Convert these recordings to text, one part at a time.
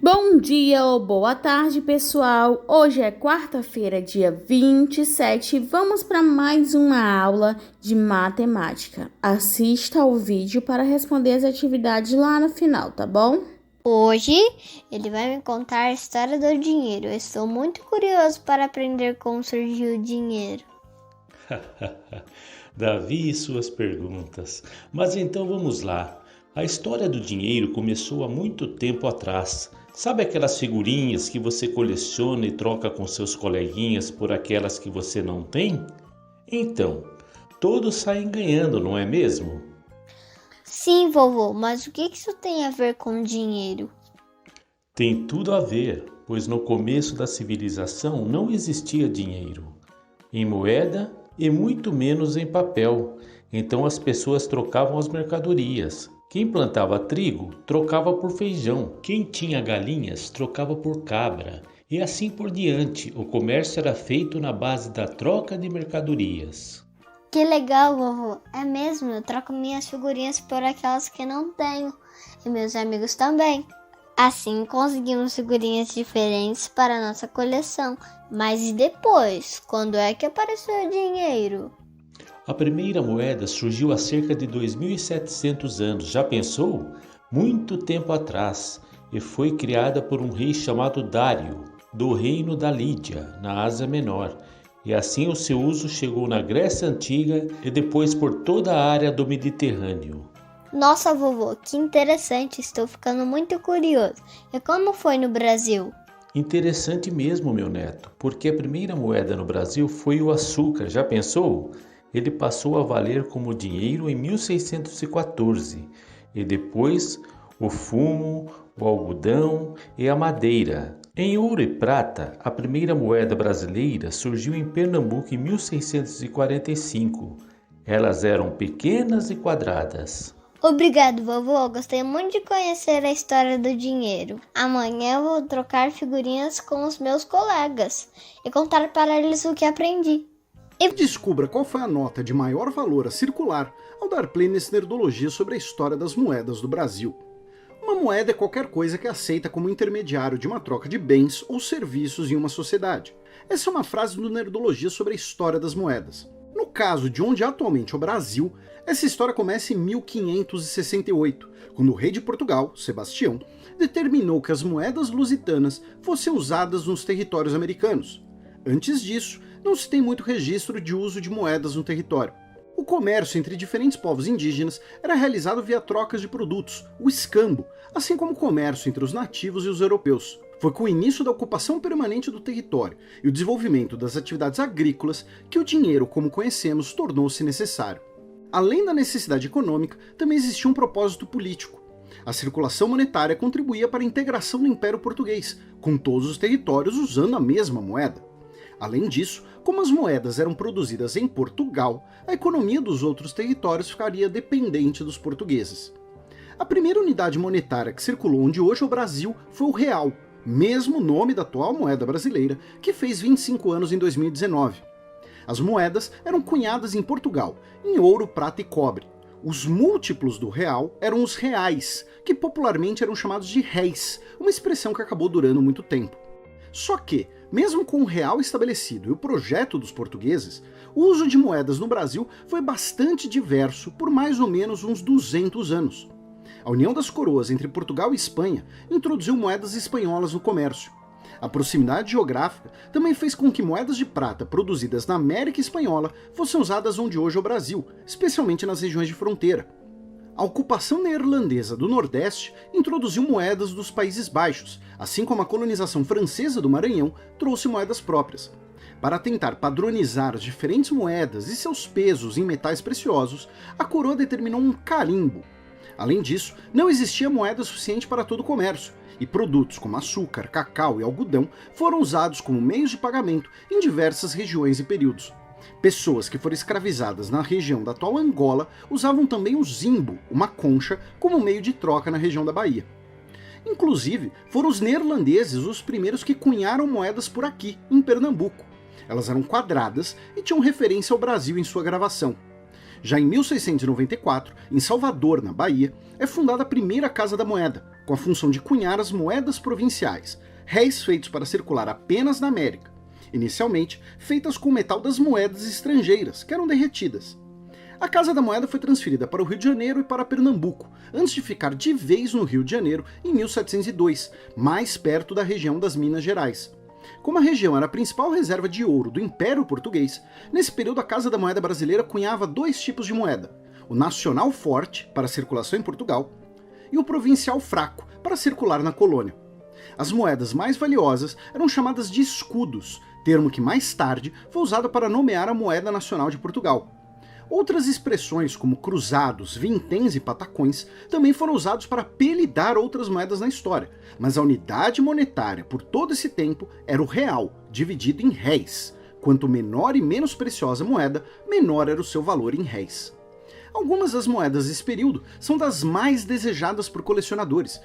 Bom dia ou boa tarde, pessoal! Hoje é quarta-feira, dia 27, e vamos para mais uma aula de matemática. Assista ao vídeo para responder as atividades lá no final, tá bom? Hoje ele vai me contar a história do dinheiro. Eu estou muito curioso para aprender como surgiu o dinheiro. Davi e suas perguntas. Mas então vamos lá. A história do dinheiro começou há muito tempo atrás. Sabe aquelas figurinhas que você coleciona e troca com seus coleguinhas por aquelas que você não tem? Então, todos saem ganhando, não é mesmo? Sim, vovô, mas o que isso tem a ver com dinheiro? Tem tudo a ver, pois no começo da civilização não existia dinheiro em moeda e muito menos em papel. Então as pessoas trocavam as mercadorias. Quem plantava trigo trocava por feijão. Quem tinha galinhas trocava por cabra. E assim por diante. O comércio era feito na base da troca de mercadorias. Que legal, vovô. É mesmo, eu troco minhas figurinhas por aquelas que não tenho. E meus amigos também. Assim conseguimos figurinhas diferentes para a nossa coleção. Mas e depois? Quando é que apareceu o dinheiro? A primeira moeda surgiu há cerca de 2.700 anos. Já pensou? Muito tempo atrás. E foi criada por um rei chamado Dário, do reino da Lídia, na Ásia Menor. E assim o seu uso chegou na Grécia Antiga e depois por toda a área do Mediterrâneo. Nossa, vovô, que interessante. Estou ficando muito curioso. E como foi no Brasil? Interessante mesmo, meu neto, porque a primeira moeda no Brasil foi o açúcar. Já pensou? Ele passou a valer como dinheiro em 1614 e depois o fumo, o algodão e a madeira. Em ouro e prata, a primeira moeda brasileira surgiu em Pernambuco em 1645. Elas eram pequenas e quadradas. Obrigado, vovô. Gostei muito de conhecer a história do dinheiro. Amanhã eu vou trocar figurinhas com os meus colegas e contar para eles o que aprendi. Descubra qual foi a nota de maior valor a circular ao dar play nesse Nerdologia sobre a história das moedas do Brasil. Uma moeda é qualquer coisa que é aceita como intermediário de uma troca de bens ou serviços em uma sociedade. Essa é uma frase do Nerdologia sobre a história das moedas. No caso de onde atualmente é o Brasil, essa história começa em 1568, quando o rei de Portugal, Sebastião, determinou que as moedas lusitanas fossem usadas nos territórios americanos. Antes disso, não se tem muito registro de uso de moedas no território. O comércio entre diferentes povos indígenas era realizado via trocas de produtos, o escambo, assim como o comércio entre os nativos e os europeus. Foi com o início da ocupação permanente do território e o desenvolvimento das atividades agrícolas que o dinheiro, como conhecemos, tornou-se necessário. Além da necessidade econômica, também existia um propósito político. A circulação monetária contribuía para a integração do Império Português, com todos os territórios usando a mesma moeda. Além disso, como as moedas eram produzidas em Portugal, a economia dos outros territórios ficaria dependente dos portugueses. A primeira unidade monetária que circulou onde hoje é o Brasil foi o real, mesmo nome da atual moeda brasileira, que fez 25 anos em 2019. As moedas eram cunhadas em Portugal, em ouro, prata e cobre. Os múltiplos do real eram os reais, que popularmente eram chamados de réis, uma expressão que acabou durando muito tempo. Só que, mesmo com o real estabelecido e o projeto dos portugueses, o uso de moedas no Brasil foi bastante diverso por mais ou menos uns 200 anos. A união das coroas entre Portugal e Espanha introduziu moedas espanholas no comércio. A proximidade geográfica também fez com que moedas de prata produzidas na América Espanhola fossem usadas onde hoje é o Brasil, especialmente nas regiões de fronteira. A ocupação neerlandesa do Nordeste introduziu moedas dos Países Baixos, assim como a colonização francesa do Maranhão trouxe moedas próprias. Para tentar padronizar as diferentes moedas e seus pesos em metais preciosos, a coroa determinou um carimbo. Além disso, não existia moeda suficiente para todo o comércio, e produtos como açúcar, cacau e algodão foram usados como meios de pagamento em diversas regiões e períodos. Pessoas que foram escravizadas na região da atual Angola usavam também o zimbo, uma concha, como meio de troca na região da Bahia. Inclusive, foram os neerlandeses os primeiros que cunharam moedas por aqui, em Pernambuco. Elas eram quadradas e tinham referência ao Brasil em sua gravação. Já em 1694, em Salvador, na Bahia, é fundada a primeira Casa da Moeda, com a função de cunhar as moedas provinciais, réis feitos para circular apenas na América, inicialmente feitas com o metal das moedas estrangeiras, que eram derretidas. A Casa da Moeda foi transferida para o Rio de Janeiro e para Pernambuco, antes de ficar de vez no Rio de Janeiro em 1702, mais perto da região das Minas Gerais. Como a região era a principal reserva de ouro do Império Português, nesse período a Casa da Moeda brasileira cunhava dois tipos de moeda: o nacional forte, para circulação em Portugal, e o provincial fraco, para circular na colônia. As moedas mais valiosas eram chamadas de escudos, termo que mais tarde foi usado para nomear a moeda nacional de Portugal. Outras expressões, como cruzados, vinténs e patacões, também foram usados para apelidar outras moedas na história, mas a unidade monetária por todo esse tempo era o real, dividido em réis. Quanto menor e menos preciosa a moeda, menor era o seu valor em réis. Algumas das moedas desse período são das mais desejadas por colecionadores,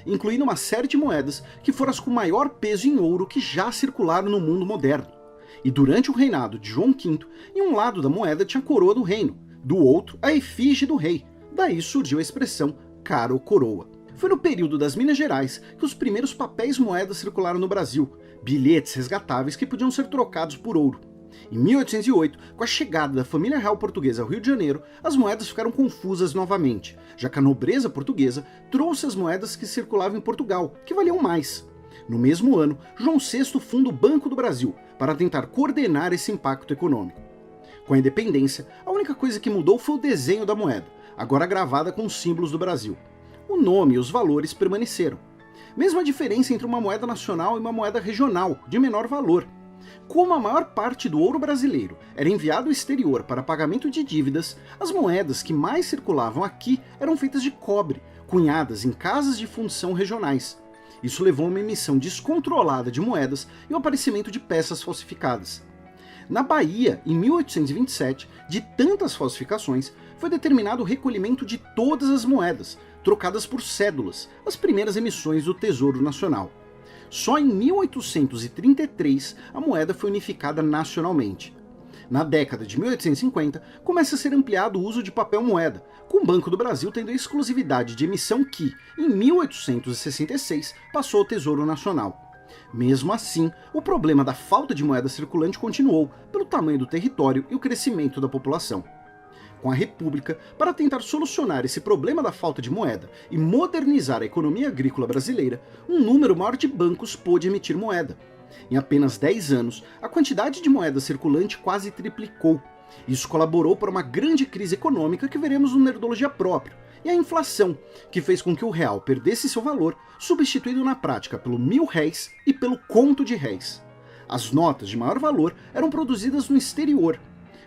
incluindo uma série de moedas que foram as com maior peso em ouro que já circularam no mundo moderno. E durante o reinado de João V, em um lado da moeda tinha a coroa do reino, do outro a efígie do rei. Daí surgiu a expressão cara ou coroa. Foi no período das Minas Gerais que os primeiros papéis moedas circularam no Brasil, bilhetes resgatáveis que podiam ser trocados por ouro. Em 1808, com a chegada da família real portuguesa ao Rio de Janeiro, as moedas ficaram confusas novamente, já que a nobreza portuguesa trouxe as moedas que circulavam em Portugal, que valiam mais. No mesmo ano, João VI funda o Banco do Brasil, para tentar coordenar esse impacto econômico. Com a independência, a única coisa que mudou foi o desenho da moeda, agora gravada com os símbolos do Brasil. O nome e os valores permaneceram. Mesma diferença entre uma moeda nacional e uma moeda regional, de menor valor. Como a maior parte do ouro brasileiro era enviado ao exterior para pagamento de dívidas, as moedas que mais circulavam aqui eram feitas de cobre, cunhadas em casas de fundição regionais. Isso levou a uma emissão descontrolada de moedas e o aparecimento de peças falsificadas. Na Bahia, em 1827, de tantas falsificações, foi determinado o recolhimento de todas as moedas, trocadas por cédulas, as primeiras emissões do Tesouro Nacional. Só em 1833 a moeda foi unificada nacionalmente. Na década de 1850, começa a ser ampliado o uso de papel moeda, com o Banco do Brasil tendo a exclusividade de emissão que, em 1866, passou ao Tesouro Nacional. Mesmo assim, o problema da falta de moeda circulante continuou, pelo tamanho do território e o crescimento da população. Com a República, para tentar solucionar esse problema da falta de moeda e modernizar a economia agrícola brasileira, um número maior de bancos pôde emitir moeda. Em apenas 10 anos, a quantidade de moeda circulante quase triplicou. Isso colaborou para uma grande crise econômica que veremos no Nerdologia próprio, e a inflação, que fez com que o real perdesse seu valor, substituído na prática pelo 1000 réis e pelo conto de réis. As notas de maior valor eram produzidas no exterior.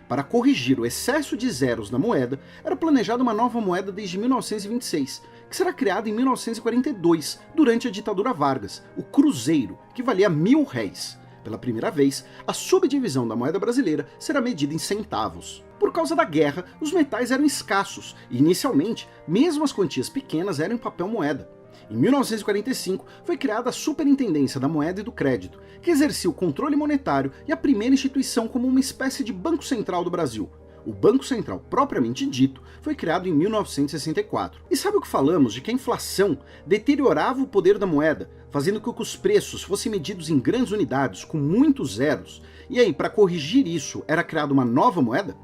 Para corrigir o excesso de zeros na moeda, era planejada uma nova moeda desde 1926, que será criada em 1942, durante a ditadura Vargas, o cruzeiro, que valia 1000 réis. Pela primeira vez, a subdivisão da moeda brasileira será medida em centavos. Por causa da guerra, os metais eram escassos, e inicialmente, mesmo as quantias pequenas eram em papel moeda. Em 1945, foi criada a Superintendência da Moeda e do Crédito, que exercia o controle monetário e a primeira instituição como uma espécie de Banco Central do Brasil. O Banco Central, propriamente dito, foi criado em 1964. E sabe o que falamos de que a inflação deteriorava o poder da moeda, fazendo com que os preços fossem medidos em grandes unidades, com muitos zeros? E aí, para corrigir isso, era criada uma nova moeda?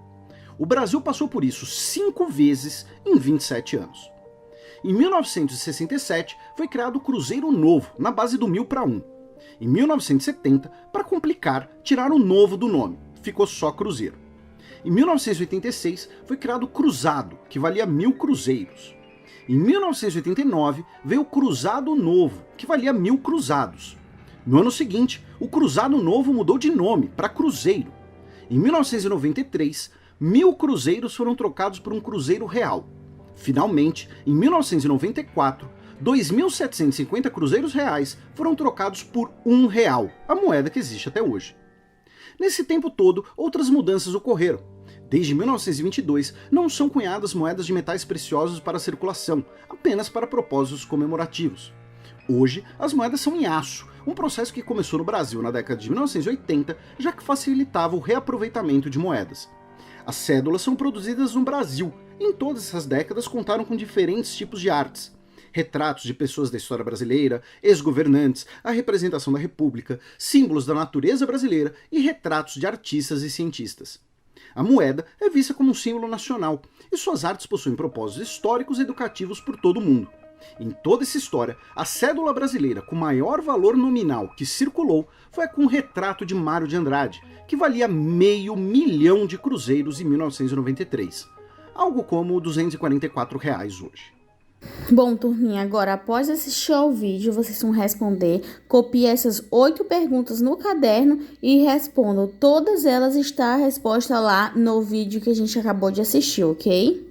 O Brasil passou por isso 5 vezes em 27 anos. Em 1967, foi criado o Cruzeiro Novo, na base do 1000 para 1. Em 1970, para complicar, tiraram o novo do nome, ficou só Cruzeiro. Em 1986, foi criado o Cruzado, que valia 1000 cruzeiros. Em 1989, veio o Cruzado Novo, que valia 1000 cruzados. No ano seguinte, o Cruzado Novo mudou de nome para Cruzeiro. Em 1993, 1000 cruzeiros foram trocados por um Cruzeiro Real. Finalmente, em 1994, 2.750 cruzeiros reais foram trocados por R$1, a moeda que existe até hoje. Nesse tempo todo, outras mudanças ocorreram. Desde 1922, não são cunhadas moedas de metais preciosos para circulação, apenas para propósitos comemorativos. Hoje, as moedas são em aço, um processo que começou no Brasil na década de 1980, já que facilitava o reaproveitamento de moedas. As cédulas são produzidas no Brasil, e em todas essas décadas contaram com diferentes tipos de artes. retratos de pessoas da história brasileira, ex-governantes, a representação da República, símbolos da natureza brasileira e retratos de artistas e cientistas. A moeda é vista como um símbolo nacional e suas artes possuem propósitos históricos e educativos por todo o mundo. Em toda essa história, a cédula brasileira com maior valor nominal que circulou foi a com um retrato de Mário de Andrade, que valia R$500 mil de cruzeiros em 1993. Algo como R$244 hoje. Bom, turminha, agora após assistir ao vídeo, vocês vão responder, copie essas 8 perguntas no caderno e respondam. Todas elas está a resposta lá no vídeo que a gente acabou de assistir, ok?